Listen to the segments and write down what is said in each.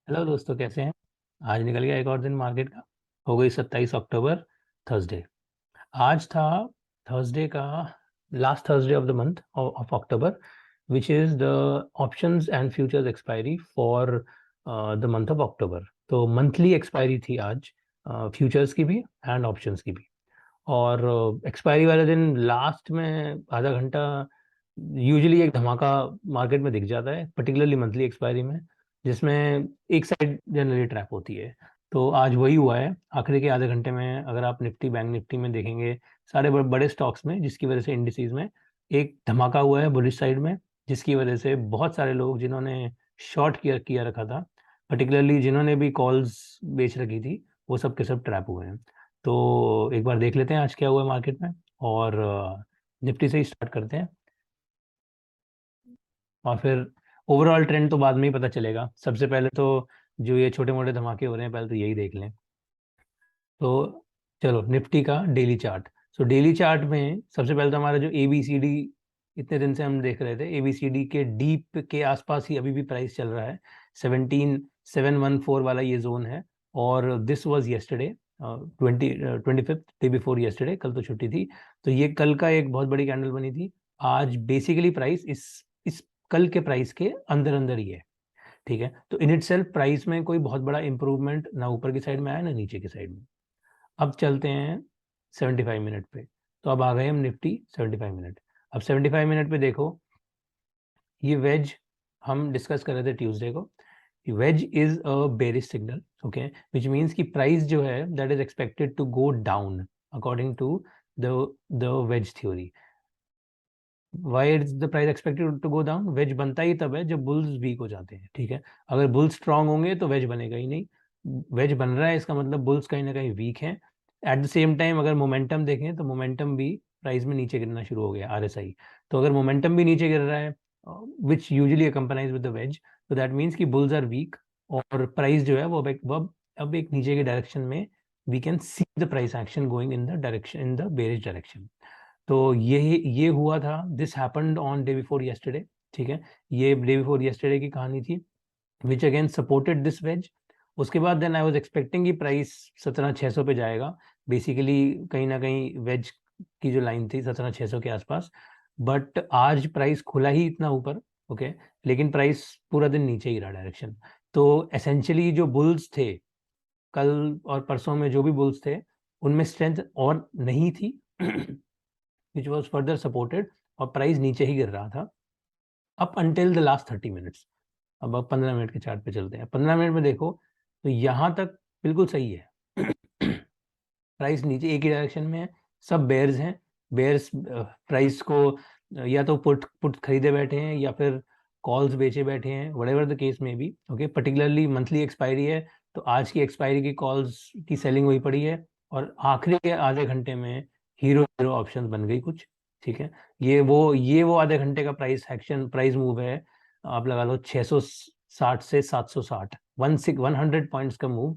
Hello दोस्तों, कैसे हैं। आज निकल गया एक और दिन मार्केट का। हो गई 27 अक्टूबर, थर्सडे। आज था थर्सडे का last Thursday of the month of October, which is the options and futures expiry for the month of October. तो मंथली एक्सपायरी थी आज, फ्यूचर्स की भी एंड ऑप्शंस की भी। और एक्सपायरी वाले दिन लास्ट में आधा घंटा यूजुअली एक धमाका मार्केट में दिख जाता है, पर्टिकुलरली मंथली एक्सपायरी में, जिसमें एक साइड जनरली ट्रैप होती है। तो आज वही हुआ है। आखिरी के आधे घंटे में अगर आप निफ्टी बैंक निफ्टी में देखेंगे, सारे बड़े स्टॉक्स में, जिसकी वजह से इंडिसेस में एक धमाका हुआ है बुलिश साइड में, जिसकी वजह से बहुत सारे लोग जिन्होंने शॉर्ट किया किया रखा था, पर्टिकुलरली जिन्होंने भी कॉल्स बेच रखी थी, वो सब के सब ट्रैप हुए हैं। तो एक बार देख लेते हैं आज क्या हुआ है मार्केट में, और निफ्टी से ही स्टार्ट करते हैं, और फिर ओवरऑल ट्रेंड तो बाद में ही पता चलेगा। सबसे पहले तो जो ये छोटे मोटे धमाके हो रहे हैं, पहले तो यही देख लें। तो चलो, निफ्टी का daily chart. So daily chart में सबसे पहले तो हमारा जो ए बी सी डी, इतने दिन से हम देख रहे थे, ए बी सी डी के डीप के आसपास ही अभी भी प्राइस चल रहा है। 17,714 वाला ये जोन है। और this was yesterday, 25th, day before yesterday, कल तो छुट्टी थी। तो ये कल का एक बहुत बड़ी कैंडल बनी थी। आज बेसिकली प्राइस इस कल के प्राइस के अंदर अंदर ही है। ठीक है, तो इन इटसेल्फ प्राइस में कोई बहुत बड़ा इंप्रूवमेंट ना ऊपर की साइड में आया ना नीचे की साइड में। अब चलते हैं 75 मिनट पे। तो अब आ गए हम निफ्टी 75 मिनट। अब 75 मिनट पे देखो, ये वेज हम डिस्कस कर रहे थे ट्यूसडे को। Wedge is a bearish signal, okay, which means कि प्राइस जो है that is expected to go down according to the the wedge theory. Why is the price expected to go down? Wedge बनता ही तब है जब bulls week हो जाते हैं। ठीक है, अगर बुल्स स्ट्रांग होंगे तो वेज बनेगा ही नहीं। वेज बन रहा है, इसका मतलब बुल्स कहीं ना कहीं वीक हैं। एट द सेम टाइम अगर मोमेंटम देखें तो मोमेंटम भी प्राइस में नीचे गिरना शुरू हो गया, आरएसआई। तो अगर मोमेंटम भी नीचे गिर रहा है, which usually accompanies with the wedge, तो दैट मीन्स कि बुल्स आर वीक, और प्राइस जो है वो अब एक नीचे के डायरेक्शन में, we can see the price action going in the direction, in the bearish direction. तो ये हुआ था, this happened on day before yesterday. ठीक है, ये डे बिफोर येस्टरडे की कहानी थी, which again supported this wedge. उसके बाद देन आई वाज एक्सपेक्टिंग कि प्राइस 17,600 पे जाएगा। बेसिकली कहीं ना कहीं वेज की जो लाइन थी 17,600 के आसपास। बट आज प्राइस खुला ही इतना ऊपर, ओके, लेकिन प्राइस पूरा दिन नीचे ही रहा डायरेक्शन। तो एसेंशियली जो बुल्स थे कल और परसों में, जो भी बुल्स थे, उनमें स्ट्रेंथ और नहीं थी, विच वॉज फर्दर सपोर्टेड, और प्राइस नीचे ही गिर रहा था up until the last 30 minutes. अब 15 मिनट के चार्ट पे चलते हैं। 15 मिनट में देखो तो यहाँ तक बिल्कुल सही है। प्राइस नीचे एक ही डायरेक्शन में है, सब बेयर्स हैं। बेयर्स प्राइस को या तो पुट पुट खरीदे बैठे हैं या फिर कॉल्स बेचे बैठे हैं, व्हाटएवर द केस में भी। ओके, पर्टिकुलरली मंथली एक्सपायरी है, तो आज की एक्सपायरी की कॉल्स की सेलिंग हुई पड़ी है। और आखिरी के आधे घंटे में हीरो हीरो ऑप्शन बन गई कुछ। ठीक है, ये वो आधे घंटे का प्राइस एक्शन, प्राइस मूव है। आप लगा लो 660 से 760, 100 पॉइंट्स का मूव,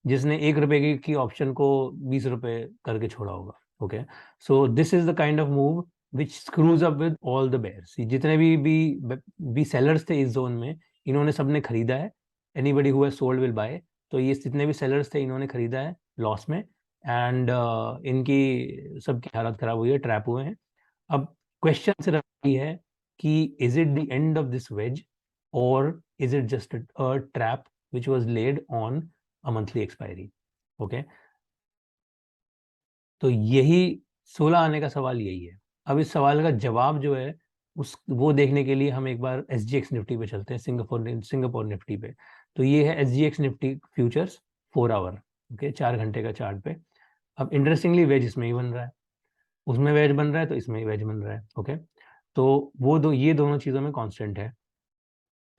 जिसने ₹1 की ऑप्शन को ₹20 करके छोड़ा होगा। Okay, so this is the kind of move which screws up with all the bears. जितने भी सेलर्स थे इस जोन में, इन्होंने सबने खरीदा है। Anybody who has sold will buy. तो ये जितने भी सेलर्स थे, इन्होंने खरीदा है लॉस में, एंड इनकी सबकी हालत खराब हुई है, ट्रैप हुए हैं। अब क्वेश्चन सिर्फ ये है कि is it the end of this wedge, और is it just a trap which was laid on a monthly expiry? Okay, तो यही 16 आने का सवाल यही है। अब इस सवाल का जवाब जो है, उस वो देखने के लिए हम एक बार एस जी एक्स निफ्टी पे चलते हैं, सिंगापुर निफ्टी पे। तो ये है S G X Nifty futures 4 hour, okay, 4 घंटे का चार्ट पे। अब इंटरेस्टिंगली वेज इसमें ही बन रहा है, उसमें वेज बन रहा है तो इसमें ही वेज बन रहा है। ओके, तो ये दोनों चीज़ों में कांस्टेंट है।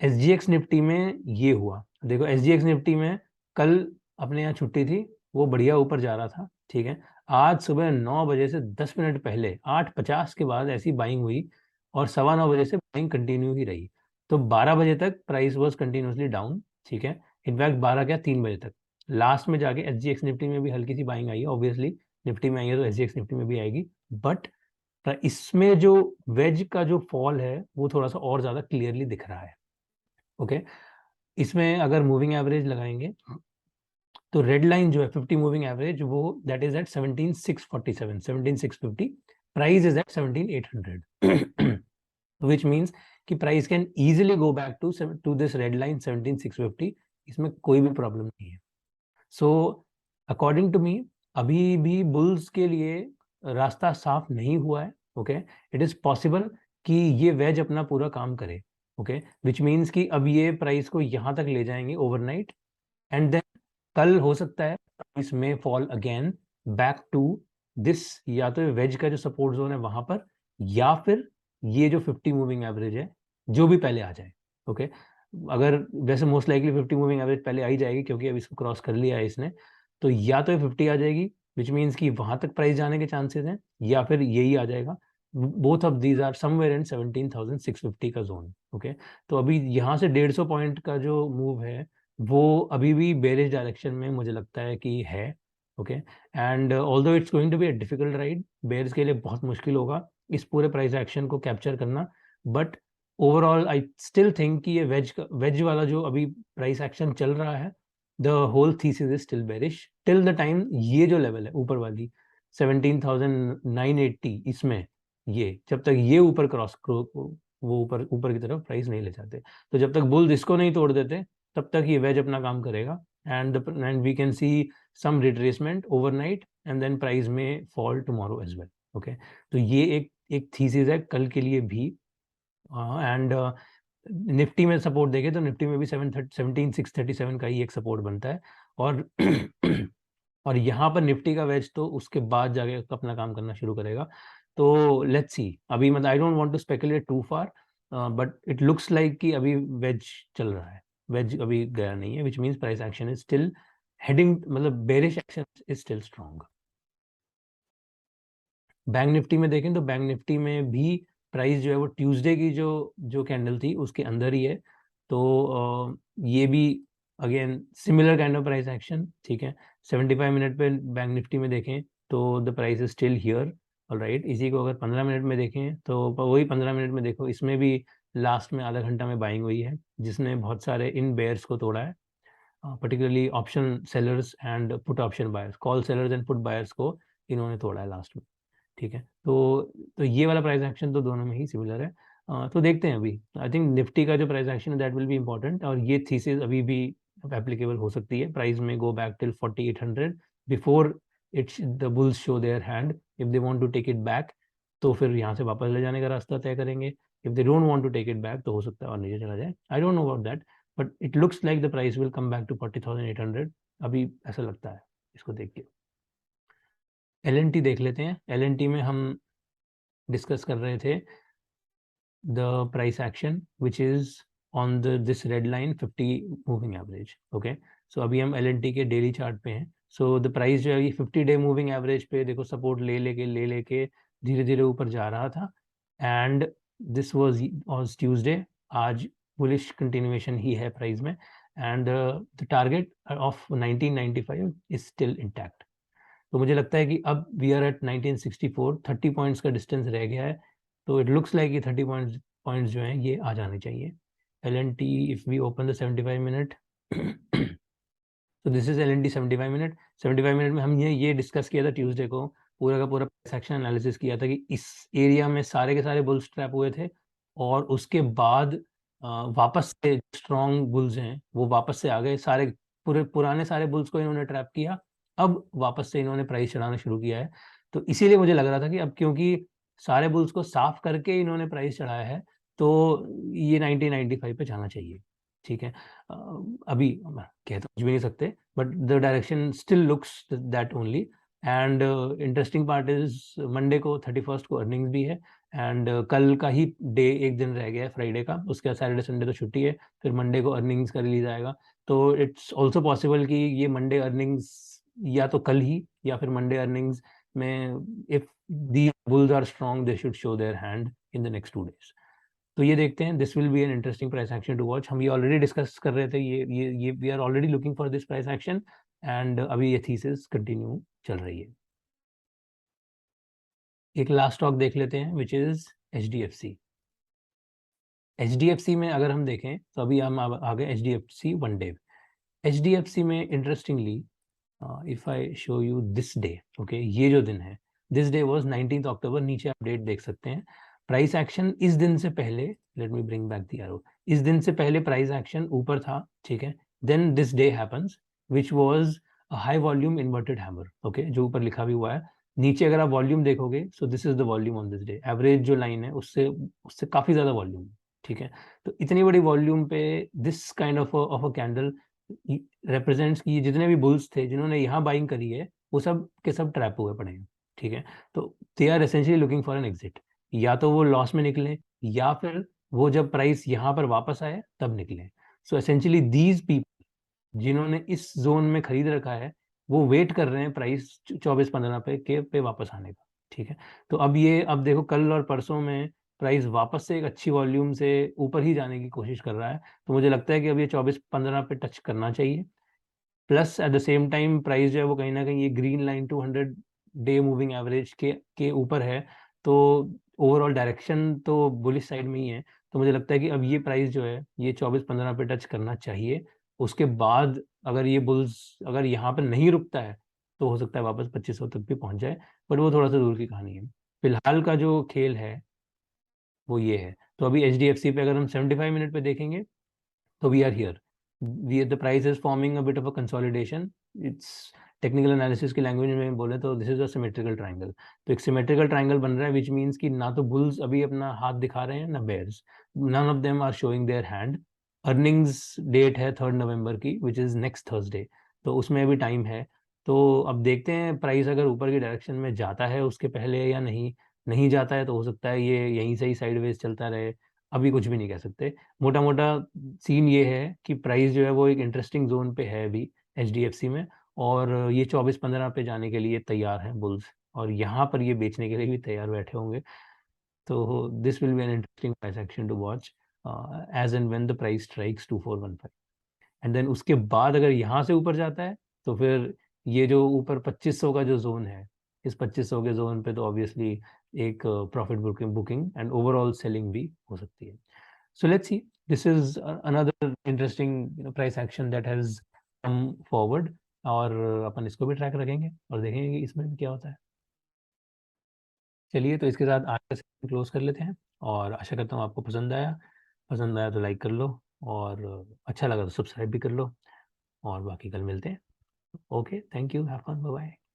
एस जी एक्स निफ्टी में ये हुआ, देखो एस जी एक्स निफ्टी में कल अपने यहाँ छुट्टी थी, वो बढ़िया ऊपर जा रहा था। ठीक है, आज सुबह 9 बजे से 10 मिनट पहले 8:50 के बाद ऐसी बाइंग हुई, और 9:15 बजे से बाइंग कंटिन्यू ही रही। तो 12 बजे तक प्राइस वॉज कंटिन्यूसली डाउन। ठीक है, इनफैक्ट 12 क्या 3 बजे तक। लास्ट में जाके एस जी एक्स निफ्टी में भी हल्की सी बाइंग आई है, ऑब्वियसली निफ्टी में आई है तो एस जी एक्स निफ्टी में भी आएगी। बट इसमें जो वेज का जो फॉल है, वो थोड़ा सा और ज्यादा क्लियरली दिख रहा है। ओके, इसमें अगर मूविंग एवरेज लगाएंगे तो रेड लाइन जो है 50 मूविंग एवरेज वो that is at 17647 17650, price is at 17800 which means कि price can easily go back to this red line 17650, इसमें कोई भी प्रॉब्लम नहीं है। सो अकॉर्डिंग टू मी अभी भी बुल्स के लिए रास्ता साफ नहीं हुआ है। ओके, इट इज पॉसिबल कि ये वेज अपना पूरा काम करे। ओके, विच मीन्स कि अब ये प्राइस को यहाँ तक ले जाएंगे ओवरनाइट, एंड देन कल हो सकता है प्राइस में fall again back to this, या तो वेज का जो सपोर्ट जोन है वहां पर, या फिर ये जो 50 मूविंग एवरेज है जो भी पहले आ जाए। ओके, अगर वैसे मोस्ट लाइकली 50 मूविंग एवरेज पहले आ ही जाएगी क्योंकि अब इसको क्रॉस कर लिया है इसने, तो या तो ये 50 आ जाएगी विच मीन्स कि वहां तक प्राइस जाने के चांसेस हैं, या फिर यही आ जाएगा। Both of these are somewhere in 17,650 का जोन। ओके, तो अभी यहाँ से 150 पॉइंट का जो मूव है वो अभी भी बेरिश डायरेक्शन में मुझे लगता है कि है। Okay, and although it's going to be a difficult ride, bears के लिए बहुत मुश्किल होगा इस पूरे प्राइस एक्शन को कैप्चर करना, but overall I still think कि ये वेज वाला जो अभी प्राइस एक्शन चल रहा है, the whole thesis is still bearish till the time ये जो लेवल है ऊपर वाली 17,980, इसमें ये जब तक ये ऊपर क्रॉस वो ऊपर ऊपर की तरफ प्राइस नहीं ले जाते, तो जब तक बुल्स इसको नहीं तोड़ देते तब तक ये वेज अपना काम करेगा, and we can see some retracement overnight and then price में fall tomorrow as well. Okay, तो ये एक थीसिस है कल के लिए भी। एंड निफ्टी में सपोर्ट देखें तो निफ्टी में भी 17,637 का ही एक सपोर्ट बनता है, और और यहाँ पर निफ्टी का वेज तो उसके बाद जाके अपना काम करना शुरू करेगा। तो लेट्स सी, अभी मतलब I don't want to speculate too far, but it looks like कि अभी वेज चल रहा है, वेज अभी गया नहीं है, which means price action is still heading, मतलब bearish action is still strong. Bank Nifty में देखें तो बैंक निफ्टी में भी प्राइस जो है वो ट्यूसडे की जो जो कैंडल थी उसके अंदर ही है, तो ये भी again similar kind of price action. ठीक है, 75 मिनट पे बैंक निफ्टी में देखें तो the price is still here. All right, इसी को अगर 15 मिनट में देखें तो वही 15 मिनट में देखो, इसमें भी लास्ट में आधा घंटा में बाइंग हुई है जिसने बहुत सारे इन बेयर्स को तोड़ा है, particularly option sellers and put option buyers, call sellers and put buyers को इन्होंने तोड़ा है लास्ट में। ठीक है, तो ये वाला प्राइस एक्शन तो दोनों में ही सिमिलर है। तो देखते हैं अभी, आई थिंक निफ्टी का जो प्राइस एक्शन है दैट विल बी इंपॉर्टेंट, और ये थीसिस अभी भी एप्लीकेबल हो सकती है, प्राइस में go back till 4800 before it's the bulls show their hand, if they want to take it back तो फिर यहाँ से वापस ले जाने का रास्ता तय करेंगे, if they don't want to take it back तो हो सकता है और नीचे चला जाए, I don't know about that, but it looks like the price will come back to 40,800, अभी ऐसा लगता है इसको देख के। LNT देख लेते हैं, LNT में हम डिस्कस कर रहे थे the price action which is on this red line 50 moving average. okay, so अभी हम LNT के डेली चार्ट पे हैं, so the price जो है ये 50 डे मूविंग एवरेज पे देखो सपोर्ट ले लेके धीरे धीरे ऊपर जा रहा था, एंड दिस वाज ट्यूसडे, आज बुलिश कंटिन्यूएशन ही है प्राइस में, and the target of 1995 is still intact. तो मुझे लगता है कि अब वी आर एट 1964, 30 पॉइंट्स का डिस्टेंस रह गया है, तो इट लुक्स लाइक ये 30 पॉइंट्स जो हैं ये आ जाने चाहिए। LNT if we open the 75 minute, तो this is LNT 75 minute. 75 minute में हम ये डिस्कस किया था ट्यूसडे को, पूरा का पूरा सेक्शन एनालिसिस किया था कि इस एरिया में सारे के सारे बुल्स ट्रैप हुए थे, और उसके बाद वापस से स्ट्रॉन्ग बुल्स हैं वो वापस से आ गए, सारे पूरे पुराने सारे बुल्स को इन्होंने ट्रैप किया, अब वापस से इन्होंने प्राइस चढ़ाना शुरू किया है। तो इसीलिए मुझे लग रहा था कि अब क्योंकि सारे बुल्स को साफ करके इन्होंने प्राइस चढ़ाया है तो ये 1995 पे जाना चाहिए। ठीक है, अभी कह तो कुछ भी नहीं सकते, but the direction still looks that only, and interesting part is Monday को 31st को अर्निंग्स भी है, एंड कल का ही डे एक दिन रह गया है फ्राइडे का, उसके बाद सैटरडे संडे तो छुट्टी है, फिर मंडे को अर्निंग्स का रिलीज आएगा, तो इट्स ऑल्सो पॉसिबल कि ये मंडे अर्निंग्स या तो कल ही या फिर मंडे अर्निंग्स में if the bulls are strong they should show their hand in the next 2 days। तो ये देखते हैं, this will be an interesting price action to watch. हम ये ऑलरेडी डिस्कस कर रहे थे, ये we are already looking for this price action, and अभी ये थीसिस कंटिन्यू चल रही है। एक लास्ट स्टॉक देख लेते हैं विच इज HDFC। HDFC में अगर हम देखें तो अभी हम आ गए HDFC वन डे। HDFC में interestingly if I show you this day, okay, ये जो दिन है, दिस डे वाज 19 अक्टूबर, नीचे आप डेट देख सकते हैं। प्राइस एक्शन इस दिन से पहले, let me bring back the arrow, इस दिन से पहले प्राइस एक्शन ऊपर था, ठीक है। Then this day happens which was a high volume inverted hammer, okay, जो ऊपर लिखा भी हुआ है। नीचे अगर आप वॉल्यूम देखोगे, सो this is the volume on this day, average जो लाइन है उससे उससे काफी ज्यादा वॉल्यूम है, ठीक है। तो इतनी बड़ी वॉल्यूम पे this kind of a candle represents कि जितने भी बुल्स थे जिन्होंने यहाँ बाइंग करी है वो सब के सब ट्रैप हुए पड़े हैं, ठीक है। तो they are essentially looking for an exit, या तो वो लॉस में निकले या फिर वो जब प्राइस यहाँ पर वापस आए तब निकले। सो एसेंशियली दीज पीपल जिन्होंने इस जोन में खरीद रखा है वो वेट कर रहे हैं प्राइस 24-15 पे वापस आने का, ठीक है। तो अब देखो कल और परसों में प्राइस वापस से एक अच्छी वॉल्यूम से ऊपर ही जाने की कोशिश कर रहा है, तो मुझे लगता है कि अब ये 24-15 पे टच करना चाहिए। Plus at the same time price जो है वो कहीं ना कहीं ये green line 200 day moving average के ऊपर है, तो ओवरऑल डायरेक्शन तो बुलिश साइड में ही है। तो मुझे लगता है कि अब ये प्राइस जो है ये 24-15 पे टच करना चाहिए। उसके बाद अगर ये बुल्स अगर यहाँ पर नहीं रुकता है तो हो सकता है वापस 2500 तक भी पहुंच जाए, बट वो थोड़ा सा दूर की कहानी है। फिलहाल का जो खेल है वो ये है। तो अभी HDFC पे अगर हम 75 मिनट पे देखेंगे तो we are here, the price is forming a bit of a consolidation. It's technical analysis की लैंग्वेज में बोले तो this is a symmetrical triangle. तो एक सिमेट्रिकल ट्रायंगल बन रहा है विच मीन्स कि ना तो बुल्स अभी अपना हाथ दिखा रहे हैं ना bears, none of them are showing their hand. Earnings date है 3 नवंबर की विच इज नेक्स्ट थर्सडे, तो उसमें अभी टाइम है। तो अब देखते हैं प्राइस अगर ऊपर की डायरेक्शन में जाता है उसके पहले या नहीं, नहीं जाता है तो हो सकता है ये यहीं से ही साइडवेज चलता रहे, अभी कुछ भी नहीं कह सकते। मोटा मोटा सीन ये है कि प्राइस जो है वो एक इंटरेस्टिंग जोन पे है अभी HDFC में, और ये 24-15 पे जाने के लिए तैयार है बुल्स, और यहाँ पर ये बेचने के लिए भी तैयार बैठे होंगे। तो this will be an interesting price action to watch as and when the price strikes 2415। And then उसके बाद अगर यहाँ से ऊपर जाता है तो फिर ये जो ऊपर 2500 का जो जोन है, इस 2500 के जोन पे तो ऑब्वियसली एक profit booking booking and overall selling भी हो सकती है। So let's see. This is another interesting price action that has come forward, और अपन इसको भी ट्रैक रखेंगे और देखेंगे कि इसमें भी क्या होता है। चलिए, तो इसके साथ आज का सेशन क्लोज कर लेते हैं, और आशा करता हूँ आपको पसंद आया तो लाइक कर लो, और अच्छा लगा तो सब्सक्राइब भी कर लो, और बाकी कल मिलते हैं। Okay, thank you, have fun, bye bye.